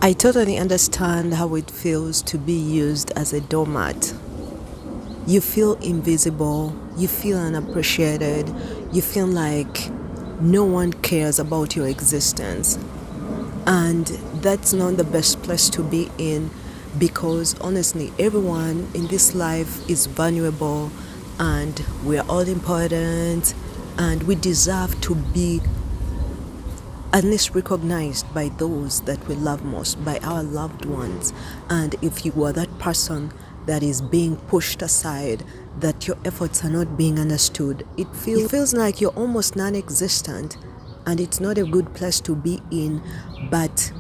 I totally understand how it feels to be used as a doormat. You feel invisible, you feel unappreciated, you feel like no one cares about your existence. And that's not the best place to be in, because honestly, everyone in this life is vulnerable and we're all important and we deserve to be at least recognized by those that we love most, by our loved ones. And if you are that person that is being pushed aside, that your efforts are not being understood, it feels like you're almost non-existent, and it's not a good place to be in. But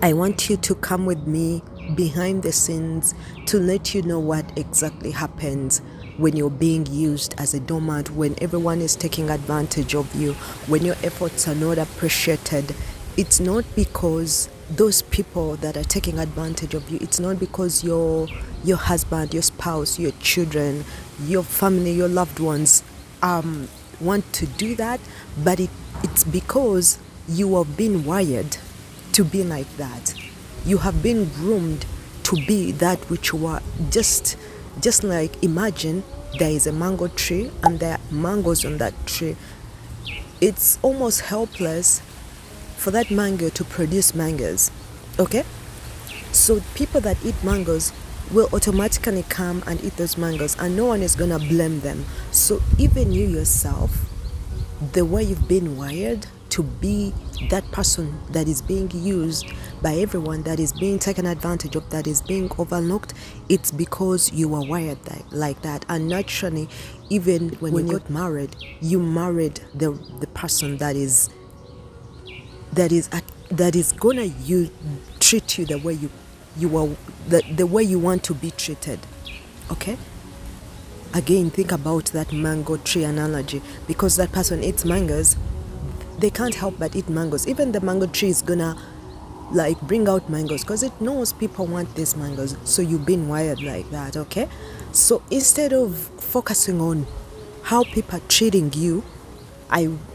I want you to come with me behind the scenes to let you know what exactly happens when you're being used as a doormat, when everyone is taking advantage of you, when your efforts are not appreciated. It's not because those people that are taking advantage of you, it's not because your husband, your spouse, your children, your family, your loved ones want to do that, but it's because you have been wired to be like that. You have been groomed to be that which you are. Just like, imagine there is a mango tree and there are mangoes on that tree. It's almost helpless for that mango to produce mangoes. Okay? So people that eat mangoes will automatically come and eat those mangoes, and no one is gonna blame them. So even you yourself, the way you've been wired to be that person that is being used by everyone, that is being taken advantage of, that is being overlooked, it's because you are wired like that. And naturally, even when you got married, you married the person that is gonna treat you the way you are, the way you want to be treated. Okay? Again, think about that mango tree analogy. Because that person eats mangoes, they can't help but eat mangoes. Even the mango tree is gonna bring out mangoes because it knows people want these mangoes. So you've been wired like that. Okay? So instead of focusing on how people are treating you,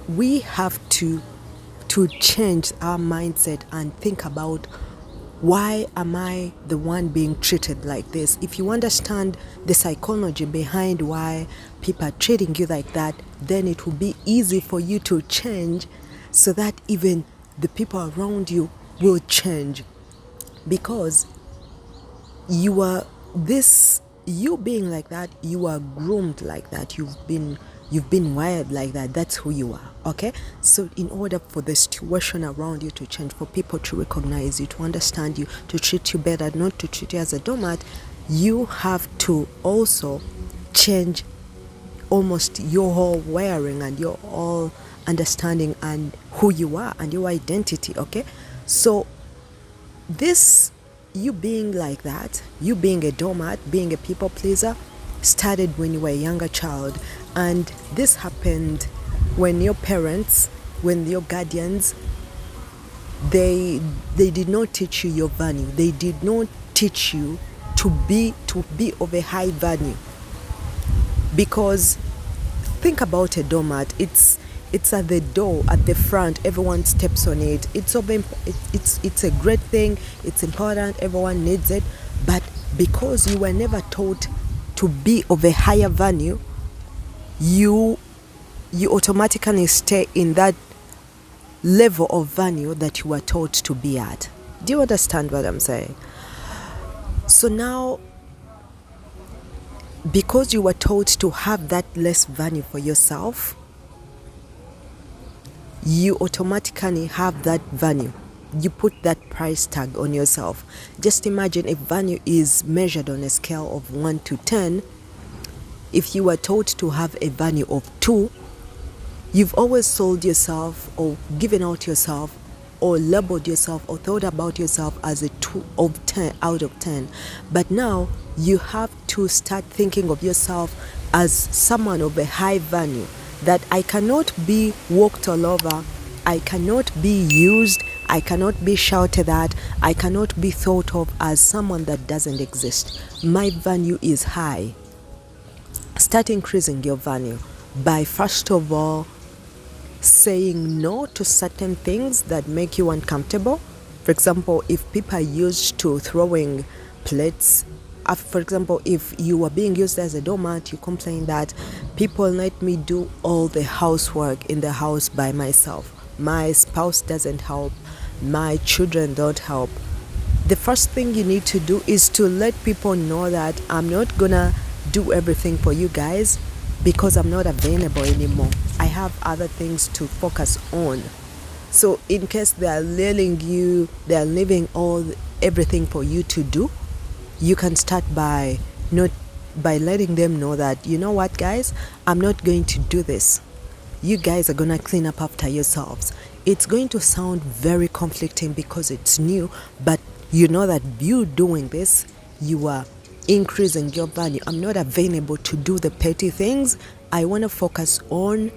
we have to change our mindset and think about, why am I the one being treated like this? If you understand the psychology behind why people are treating you like that, then it will be easy for you to change, so that even the people around you will change. Because you being like that, you are groomed like that, you've been wired like that. That's who you are. Okay? So in order for the situation around you to change, for people to recognize you, to understand you, to treat you better, not to treat you as a doormat, you have to also change almost your whole wiring and your whole understanding and who you are and your identity. Okay? So this, you being like that, you being a doormat, being a people pleaser, started when you were a younger child. And this happened when your parents, when your guardians, they did not teach you your value. They did not teach you to be of a high value. Because think about a doormat. It's at the door, at the front. Everyone steps on it. It's a great thing. It's important. Everyone needs it. But because you were never taught to be of a higher value, you automatically stay in that level of value that you were taught to be at. Do you understand what I'm saying? So now, because you were taught to have that less value for yourself, you automatically have that value. You put that price tag on yourself. Just imagine if value is measured on a scale of 1 to 10. If you were taught to have a value of 2, you've always sold yourself or given out yourself or labeled yourself or thought about yourself as a 2 of 10 out of 10. But now you have to start thinking of yourself as someone of a high value, that I cannot be walked all over, I cannot be used, I cannot be shouted at, I cannot be thought of as someone that doesn't exist. My value is high. Start increasing your value by, first of all, saying no to certain things that make you uncomfortable. For example, if people are used to throwing plates, for example, if you are being used as a doormat, you complain that people let me do all the housework in the house by myself. My spouse doesn't help, my children don't help. The first thing you need to do is to let people know that I'm not gonna do everything for you guys because I'm not available anymore. I have other things to focus on. So in case they are leaving everything for you to do, you can start by letting them know that, you know what, guys, I'm not going to do this. You guys are gonna clean up after yourselves. It's going to sound very conflicting because it's new, but you know that you doing this, you are increasing your value. I'm not available to do the petty things. I want to focus on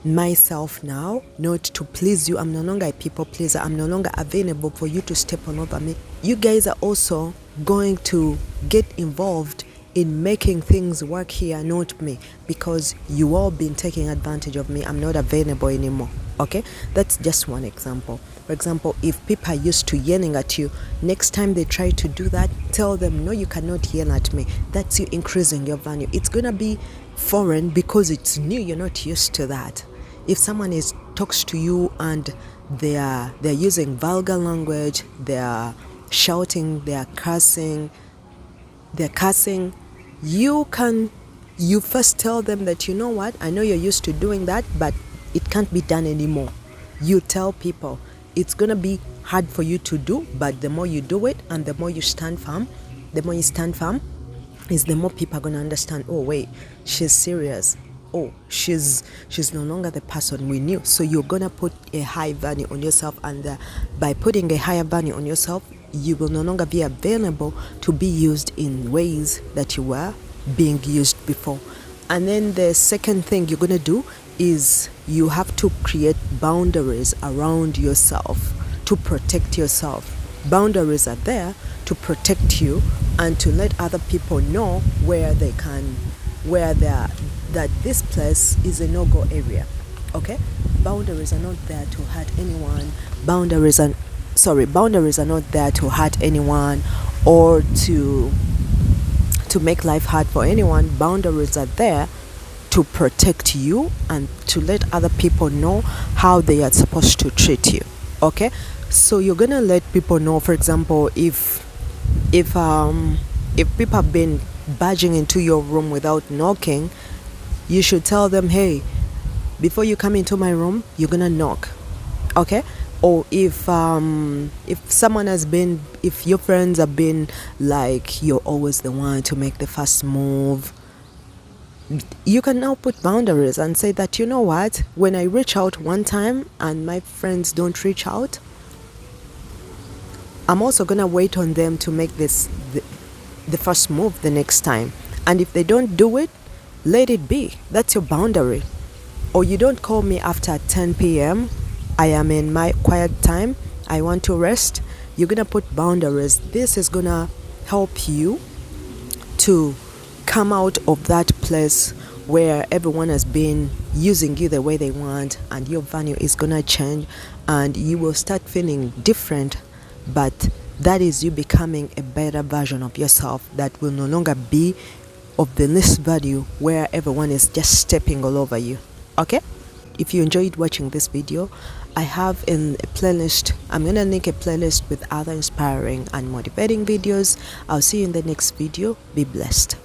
myself now, not to please you. I'm no longer a people pleaser. I'm no longer available for you to step all over me. You guys are also going to get involved in making things work here, not me, because you all been taking advantage of me. I'm not available anymore. Okay, that's just one example. For example, if people are used to yelling at you, next time they try to do that, tell them, no, you cannot yell at me. That's you increasing your value. It's gonna be foreign because it's new. You're not used to that. If someone talks to you and they're using vulgar language, they're shouting, they're cursing, you first tell them that, you know what, I know you're used to doing that, but it can't be done anymore. You tell people it's gonna be hard for you to do, but the more you do it and the more you stand firm, is the more people are gonna understand, oh wait, she's serious. Oh, she's no longer the person we knew. So you're gonna put a high value on yourself, and by putting a higher value on yourself, you will no longer be available to be used in ways that you were being used before. And then the second thing you're gonna do is you have to create boundaries around yourself to protect yourself. Boundaries are there to protect you and to let other people know that this place is a no-go area. Okay? Boundaries are not there to hurt anyone. Boundaries are not there to hurt anyone or to make life hard for anyone. Boundaries are there to protect you and to let other people know how they are supposed to treat you. Okay? So you're gonna let people know, for example, if people have been barging into your room without knocking, you should tell them, hey, before you come into my room, you're gonna knock. Okay? Or if your friends have been like, you're always the one to make the first move, you can now put boundaries and say that, you know what, when I reach out one time and my friends don't reach out, I'm also gonna wait on them to make the first move the next time. And if they don't do it, let it be. That's your boundary. Or you don't call me after 10 p.m. I am in my quiet time. I want to rest. You're gonna put boundaries. This is gonna help you to come out of that place where everyone has been using you the way they want, and your value is gonna change and you will start feeling different, but that is you becoming a better version of yourself that will no longer be of the least value where everyone is just stepping all over you. Okay? If you enjoyed watching this video, I have in a playlist, I'm gonna link a playlist with other inspiring and motivating videos. I'll see you in the next video. Be blessed.